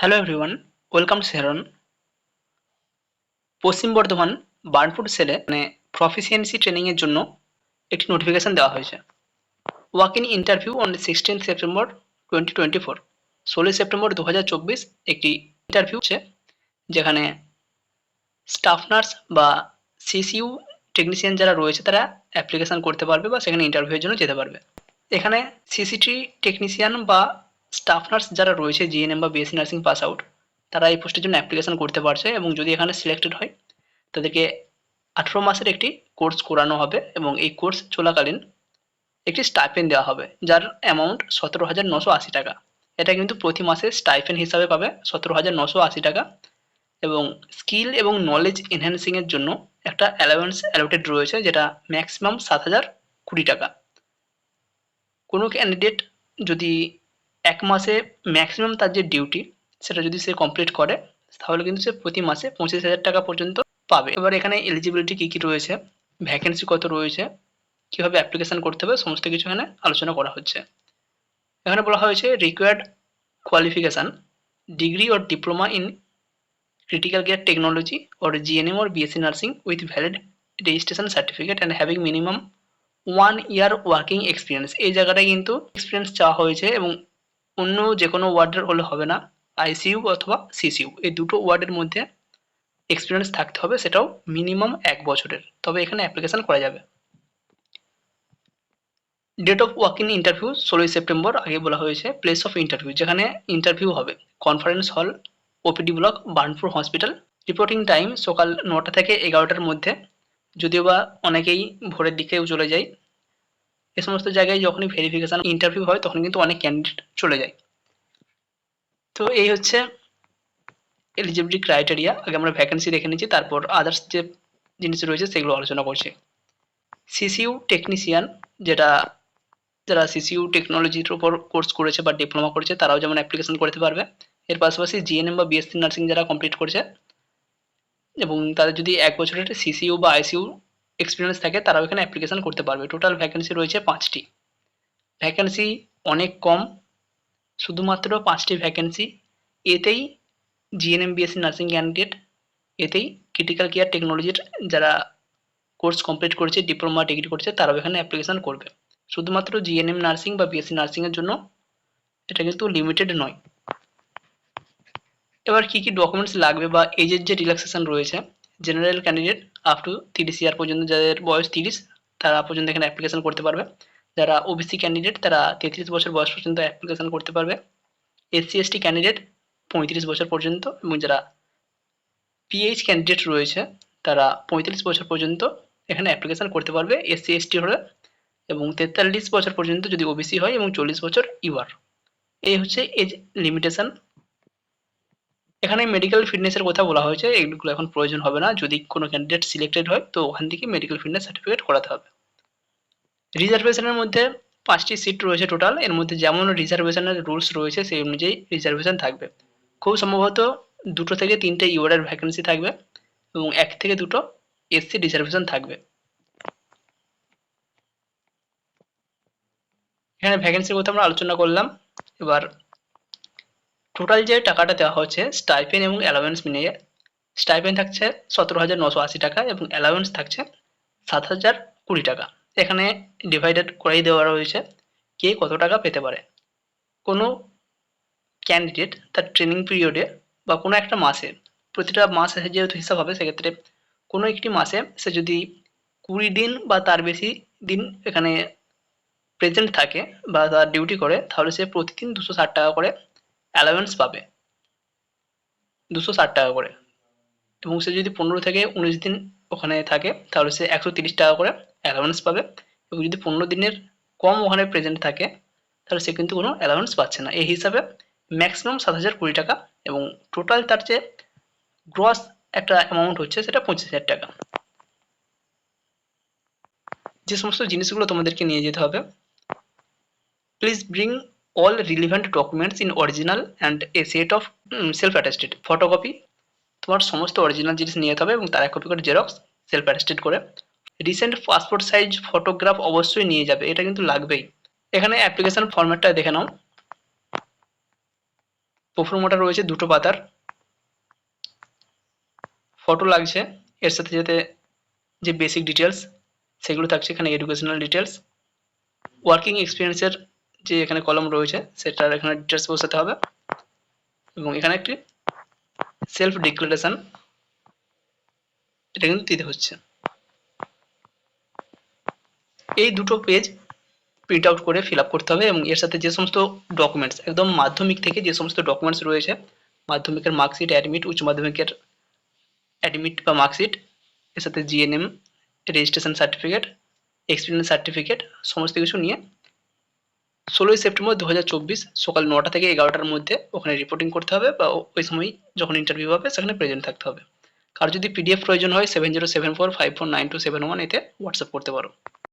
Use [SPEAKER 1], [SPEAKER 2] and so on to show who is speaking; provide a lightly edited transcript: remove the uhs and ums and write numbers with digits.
[SPEAKER 1] Hello everyone, welcome to সেরন। পশ্চিম বর্ধমান বার্নপুর সেলে proficiency ট্রেনিংয়ের জন্য একটি নোটিফিকেশন দেওয়া হয়েছে। Walk in interview on 16 September 2024, 16 September 2024 একটি ইন্টারভিউ হচ্ছে, যেখানে স্টাফ নার্স বা সিসিইউ টেকনিশিয়ান যারা রয়েছে তারা অ্যাপ্লিকেশন করতে পারবে বা সেখানে ইন্টারভিউয়ের জন্য যেতে পারবে। এখানে সিসিটি টেকনিশিয়ান বা স্টাফ নার্স যারা রয়েছে জিএনএম বা বিএসসি নার্সিং পাস আউট, তারা এই পোস্টের জন্য অ্যাপ্লিকেশন করতে পারছে এবং যদি এখানে সিলেক্টেড হয় তাদেরকে 18 মাসের একটি কোর্স করানো হবে এবং এই কোর্স চলাকালীন একটি স্টাইপেন্ড দেওয়া হবে, যার অ্যামাউন্ট 17,980 টাকা। এটা কিন্তু প্রতি মাসে স্টাইপেন্ড হিসাবে পাবে 17,980 টাকা। এবং স্কিল এবং নলেজ এনহ্যান্সিংয়ের জন্য একটা অ্যালাউয়েন্স অ্যালোটেড রয়েছে, যেটা ম্যাক্সিমাম 7,020 টাকা। কোনো ক্যান্ডিডেট যদি এক মাসে ম্যাক্সিমাম তার যে ডিউটি সেটা যদি সে কমপ্লিট করে, তাহলে কিন্তু সে প্রতি মাসে 25,000 টাকা পর্যন্ত পাবে। এবার এখানে এলিজিবিলিটি কী কী রয়েছে, ভ্যাকেন্সি কত রয়েছে, কীভাবে অ্যাপ্লিকেশন করতে হবে, সমস্ত কিছু এখানে আলোচনা করা হচ্ছে। এখানে বলা হয়েছে required qualification degree or diploma in critical care technology or GNM or BSc nursing with valid registration certificate and having minimum 1 year working experience। এই জায়গাটায় কিন্তু এক্সপিরিয়েন্স চাওয়া হয়েছে এবং অন্য যে কোনো ওয়ার্ডের হলে হবে না, আইসিইউ অথবা সিসিইউ এই দুটো ওয়ার্ডের মধ্যে এক্সপিরিয়েন্স থাকতে হবে, সেটাও মিনিমাম 1 বছরের, তবে এখানে অ্যাপ্লিকেশন করা যাবে। Date of walk in interview 16 September আগে বলা হয়েছে। প্লেস অফ ইন্টারভিউ, যেখানে ইন্টারভিউ হবে, conference hall, OPD block, Burnpur hospital. Reporting time সকাল 9টা থেকে 11টার মধ্যে, যদিও বা অনেকেই ভোরের দিকেও চলে যায়। এ সমস্ত জায়গায় যখনই ভেরিফিকেশান ইন্টারভিউ হয় তখন কিন্তু অনেক ক্যান্ডিডেট চলে যায়। তো এই হচ্ছে এলিজিবিলিটি ক্রাইটেরিয়া। আগে আমরা ভ্যাকেন্সি দেখে নিচ্ছি, তারপর আদার্স যে জিনিস রয়েছে সেগুলো আলোচনা করছি। সিসিইউ টেকনিশিয়ান, যারা সিসিইউ টেকনোলজির উপর কোর্স করেছে বা ডিপ্লোমা করেছে তারাও যেমন অ্যাপ্লিকেশন করতে পারবে। এর পাশাপাশি জিএনএম বা বিএসসি নার্সিং যারা কমপ্লিট করেছে এবং তাদের যদি 1 বছরের সিসিইউ বা আইসিইউ এক্সপিরিয়েন্স থাকে তারাও এখানে অ্যাপ্লিকেশন করতে পারবে। টোটাল ভ্যাকেন্সি রয়েছে 5টি। ভ্যাকেন্সি অনেক কম, শুধুমাত্র 5টি ভ্যাকেন্সি। এতেই জিএনএম বিএসসি নার্সিং ক্যান্ডিডেট, এতেই ক্রিটিক্যাল কেয়ার টেকনোলজির যারা কোর্স কমপ্লিট করেছে, ডিপ্লোমা ডিগ্রি করেছে, তারাও এখানে অ্যাপ্লিকেশন করবে। শুধুমাত্র জিএনএম নার্সিং বা বিএসসি নার্সিংয়ের জন্য এটা কিন্তু লিমিটেড নয়। এবার কী কী ডকুমেন্টস লাগবে বা এজের যে রিল্যাক্সেশন রয়েছে, জেনারেল ক্যান্ডিডেট আপ টু 30 ইয়ার পর্যন্ত, যাদের বয়স 30 তারা পর্যন্ত এখানে অ্যাপ্লিকেশন করতে পারবে। যারা ওবিসি ক্যান্ডিডেট তারা 33 বছর বয়স পর্যন্ত অ্যাপ্লিকেশন করতে পারবে। এসসি এসটি ক্যান্ডিডেট 35 বছর পর্যন্ত, এবং যারা পিএইচ ক্যান্ডিডেট রয়েছে তারা 35 বছর পর্যন্ত এখানে অ্যাপ্লিকেশন করতে পারবে এসসি এসটি হলে, এবং 43 বছর পর্যন্ত যদি ওবিসি হয়, এবং 40 বছর ইউআর। এই হচ্ছে এজ লিমিটেশন। এখানে মেডিকেল ফিটনেসের কথা বলা হয়েছে, এগুলো এখন প্রয়োজন হবে না। যদি কোনো ক্যান্ডিডেট সিলেক্টেড হয় তো ওখান থেকে মেডিকেল ফিটনেস সার্টিফিকেট করাতে হবে। রিজার্ভেশনের মধ্যে 5টি সিট রয়েছে টোটাল। এর মধ্যে যেমন রিজার্ভেশনের রুলস রয়েছে সেই অনুযায়ী রিজার্ভেশন থাকবে। খুব সম্ভবত 2 থেকে 3টে ইউআরের ভ্যাকেন্সি থাকবে এবং 1 থেকে 2টো এসসি রিজার্ভেশন থাকবে। এখানে ভ্যাকেন্সির কথা আমরা আলোচনা করলাম। এবার টোটাল যে টাকাটা দেওয়া হচ্ছে স্টাইপেন্ড এবং অ্যালাওয়েন্স মিলিয়ে, স্টাইপেন্ড থাকছে 17,980 টাকা এবং অ্যালাওয়েন্স থাকছে 7,020 টাকা। এখানে ডিভাইডেড করেই দেওয়া রয়েছে কে কত টাকা পেতে পারে। কোনো ক্যান্ডিডেট তার ট্রেনিং পিরিয়ডে বা কোনো একটা মাসে, প্রতিটা মাস যেহেতু হিসাব হবে, সেক্ষেত্রে কোনো একটি মাসে সে যদি 20 দিন বা তার বেশি দিন এখানে প্রেজেন্ট থাকে বা তার ডিউটি করে, তাহলে সে প্রতিদিন 260 টাকা করে অ্যালাওয়েন্স পাবে, 260 টাকা করে। এবং সে যদি 15 থেকে 19 দিন ওখানে থাকে তাহলে সে 130 টাকা করে অ্যালাওয়েন্স পাবে। এবং যদি 15 দিনের কম ওখানে প্রেজেন্ট থাকে তাহলে সে কিন্তু কোনো অ্যালাওয়েন্স পাচ্ছে না। এই হিসাবে ম্যাক্সিমাম 7,020 টাকা এবং টোটাল তার যে গ্রস একটা অ্যামাউন্ট হচ্ছে সেটা 25,000 টাকা। যে সমস্ত জিনিসগুলো তোমাদেরকে নিয়ে যেতে হবে, please bring all relevant documents in original and a set of self attested photocopy। তোমার সমস্ত অরিজিনাল জিনিস নিয়ে যেতে হবে এবং তার এক কপি করে জেরক্স সেলফ অ্যাটেস্টেড করে। রিসেন্ট পাসপোর্ট সাইজ ফটোগ্রাফ অবশ্যই নিয়ে যাবে, এটা কিন্তু লাগবেই। এখানে অ্যাপ্লিকেশন ফরম্যাটটা দেখে নাও। প্রোফর্মাটা রয়েছে 2টো পাতার, ফটো লাগছে, এর সাথে সাথে যে বেসিক ডিটেলস সেগুলো থাকছে, এখানে এডুকেশনাল ডিটেলস, ওয়ার্কিং এক্সপিরিয়েন্সের যে এখানে কলম রয়েছে সেটার এখানে ডিটেলস বসাতে হবে, এবং এখানে একটি সেলফ ডিক্লারেশন এটা কিন্তু দিতে হচ্ছে। এই দুটো পেজ প্রিন্ট আউট করে ফিল আপ করতে হবে, এবং এর সাথে যে সমস্ত ডকুমেন্টস একদম মাধ্যমিক থেকে যে সমস্ত ডকুমেন্টস রয়েছে, মাধ্যমিকের মার্কশিট, অ্যাডমিট, উচ্চ মাধ্যমিকের অ্যাডমিট বা মার্কশিট, এর সাথে GNM, registration certificate, experience certificate, সমস্ত কিছু নিয়ে 16ই সেপ্টেম্বর 2024 সকাল 9টা থেকে 11টার মধ্যে ওখানে রিপোর্টিং করতে হবে, বা ওই সময় যখন ইন্টারভিউ হবে সেখানে প্রেজেন্ট থাকতে হবে। কার যদি পিডিএফ প্রয়োজন হয় 7074549271 এতে হোয়াটসঅ্যাপ করতে পারো।